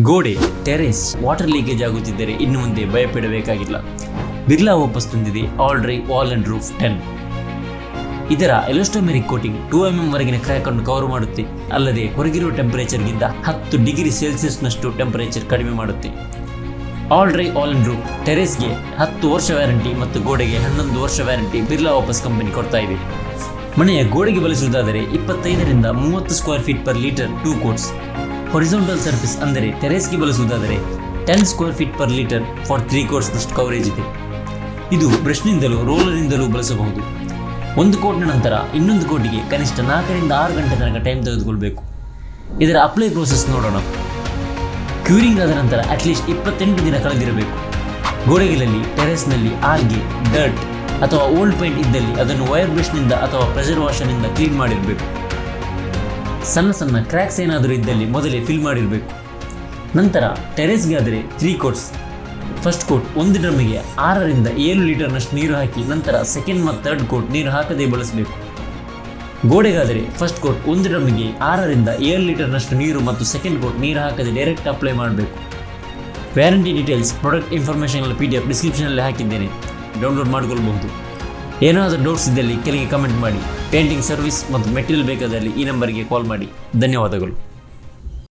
ಗೋಡೆ, terrace, water leakage ಆಗುತ್ತಿದ್ದರೆ ಇನ್ನು ಮುಂದೆ ಭಯಪಡಬೇಕಾಗಿಲ್ಲ. ಬಿರ್ಲಾ ವಾಪಸ್ ತಂದಿದೆ all dry wall and roof 10. ಇದರ ಎಲಾಸ್ಟೊಮೆರಿಕ್ ಕೋಟಿಂಗ್ 2mm ವರೆಗಿನ ಕ್ರ್ಯಾಕ್ ಅನ್ನು ಕವರ್ ಮಾಡುತ್ತೆ. ಅಲ್ಲದೆ ಹೊರಗಿರುವ ಟೆಂಪರೇಚರ್ಗಿಂತ 10 ಡಿಗ್ರಿ ಸೆಲ್ಸಿಯಸ್ನಷ್ಟು ಟೆಂಪರೇಚರ್ ಕಡಿಮೆ ಮಾಡುತ್ತೆ. All dry wall and roof ಟೆರೇಸ್ಗೆ 10 ವರ್ಷ ವ್ಯಾರಂಟಿ ಮತ್ತು ಗೋಡೆಗೆ 11 ವರ್ಷ ವ್ಯಾರಂಟಿ ಬಿರ್ಲಾ ವಾಪಸ್ ಕಂಪನಿ ಕೊಡ್ತಾ ಇದೆ. ಮನೆಯ ಗೋಡೆಗೆ ಬಳಸುವುದಾದರೆ 25 ರಿಂದ 30 square feet per litre 2 coats. Horizontal surface ಅಂದರೆ ಟೆರೇಸ್ಗೆ ಬಳಸುವುದಾದರೆ 10 square feet per litre for 3 ಕೋಟ್ಸ್ನಷ್ಟು ಕವರೇಜ್ ಇದೆ. ಇದು ಬ್ರಷ್ನಿಂದಲೂ ರೋಲರಿಂದಲೂ ಬಳಸಬಹುದು. ಒಂದು ಕೋಟ್ನ ನಂತರ ಇನ್ನೊಂದು ಕೋಟಿಗೆ ಕನಿಷ್ಠ 4 ರಿಂದ 6 ಗಂಟೆ ತನಕ ಟೈಮ್ ತೆಗೆದುಕೊಳ್ಬೇಕು. ಇದರ ಅಪ್ಲೈ ಪ್ರೋಸೆಸ್ ನೋಡೋಣ. ಕ್ಯೂರಿಂಗ್ ಆದ ನಂತರ ಅಟ್ಲೀಸ್ಟ್ 28 ದಿನ ಕಳೆದಿರಬೇಕು. ಗೋಡೆಗಳಲ್ಲಿ ಟೆರೇಸ್ನಲ್ಲಿ ಆಲ್ಗೆ, ಡರ್ಟ್ ಅಥವಾ ಓಲ್ಡ್ ಪೇಂಟ್ ಇದ್ದಲ್ಲಿ ಅದನ್ನು ವೈರ್ ಬ್ರಷ್ನಿಂದ ಅಥವಾ ಪ್ರೆಷರ್ ವಾಷರ್ನಿಂದ ಕ್ಲೀನ್ ಮಾಡಿರಬೇಕು. ಸಣ್ಣ ಸಣ್ಣ ಕ್ರ್ಯಾಕ್ಸ್ ಏನಾದರೂ ಇದ್ದಲ್ಲಿ ಮೊದಲೇ ಫಿಲ್ ಮಾಡಿರಬೇಕು. ನಂತರ ಟೆರೇಸ್ಗೆ ಆದರೆ 3 ಕೋಟ್ಸ್. ಫಸ್ಟ್ ಕೋಟ್ ಒಂದು ಡ್ರಮ್ಮಿಗೆ 6 ರಿಂದ 7 ಲೀಟರ್ನಷ್ಟು ನೀರು ಹಾಕಿ ನಂತರ ಸೆಕೆಂಡ್ ಮತ್ತು ಥರ್ಡ್ ಕೋಟ್ ನೀರು ಹಾಕದೇ ಬಳಸಬೇಕು. ಗೋಡೆಗಾದರೆ ಫಸ್ಟ್ ಕೋಟ್ ಒಂದು ಡ್ರಮ್ಮಿಗೆ 6 ರಿಂದ 7 ಲೀಟರ್ನಷ್ಟು ನೀರು ಮತ್ತು ಸೆಕೆಂಡ್ ಕೋಟ್ ನೀರು ಹಾಕದೆ ಡೈರೆಕ್ಟ್ ಅಪ್ಲೈ ಮಾಡಬೇಕು. Warranty details, product information PDF ಡಿಸ್ಕ್ರಿಪ್ಷನಲ್ಲಿ ಹಾಕಿದ್ದೇನೆ, ಡೌನ್ಲೋಡ್ ಮಾಡಿಕೊಳ್ಳಬಹುದು. ಏನಾದರೂ ಡೌಟ್ಸ್ ಇದ್ದಲ್ಲಿ ಕೆಳಗೆ ಕಮೆಂಟ್ ಮಾಡಿ. ಪೇಂಟಿಂಗ್ ಸರ್ವಿಸ್ ಮತ್ತು ಮೆಟೀರಿಯಲ್ ಬೇಕಾದಲ್ಲಿ ಈ ನಂಬರ್ಗೆ ಕಾಲ್ ಮಾಡಿ. ಧನ್ಯವಾದಗಳು.